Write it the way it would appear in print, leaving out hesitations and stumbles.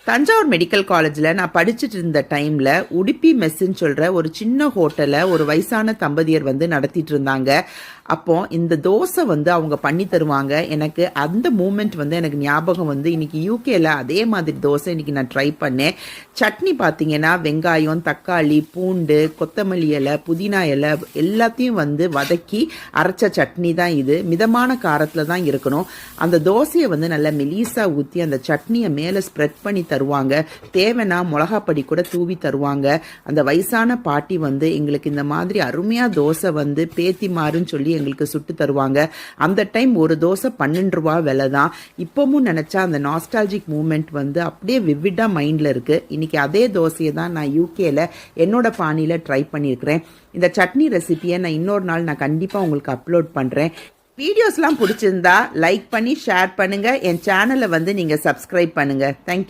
Thanjavur medical காலேஜில் நான் படிச்சுட்டு இருந்த டைமில் உடுப்பி மெஸ்ஸுன்னு சொல்கிற ஒரு சின்ன ஹோட்டலை ஒரு வயசான தம்பதியர் நடத்திட்டு இருந்தாங்க. அப்போ இந்த தோசை அவங்க பண்ணி தருவாங்க. எனக்கு அந்த மூமெண்ட் எனக்கு ஞாபகம் இன்னைக்கு யூகேல அதே மாதிரி தோசை இன்னைக்கு நான் ட்ரை பண்ணேன். சட்னி பார்த்தீங்கன்னா வெங்காயம், தக்காளி, பூண்டு, கொத்தமல்லி இலை, புதினா இலை எல்லாத்தையும் வதக்கி அரைச்ச சட்னி தான் இது. மிதமான காரத்தில் தான் இருக்கணும். அந்த தோசையை நல்லா மெலீஸா ஊற்றி அந்த சட்னியை மேலே ஸ்ப்ரெட் பண்ணி தருவாங்க. தேவைன்னா மிளகாப்பொடி கூட தூவி தருவாங்க. அந்த வயசான பாட்டி எங்களுக்கு இந்த மாதிரி அருமையாக தோசை பேத்தி மாறுன்னு சொல்லி எங்களுக்கு சுட்டு தருவாங்க. அந்த டைம் ஒரு தோசை 12 ரூபா விலை தான். இப்பவும் நினைச்சா அந்த நாஸ்டாலஜிக் மூமெண்ட் அப்படியே விவிடா மைண்ட்ல இருக்கு. இன்னைக்கு அதே தோசையை தான் நான் யூகேல என்னோட பாணியில ட்ரை பண்ணியிருக்கிறேன். இந்த சட்னி ரெசிபியை நான் இன்னொரு நாள் நான் கண்டிப்பா உங்களுக்கு அப்லோட் பண்றேன். வீடியோஸ்லாம் பிடிச்சிருந்தா லைக் பண்ணி ஷேர் பண்ணுங்க. என் சேனலை நீங்க சப்ஸ்கிரைப் பண்ணுங்க. தேங்க்யூ.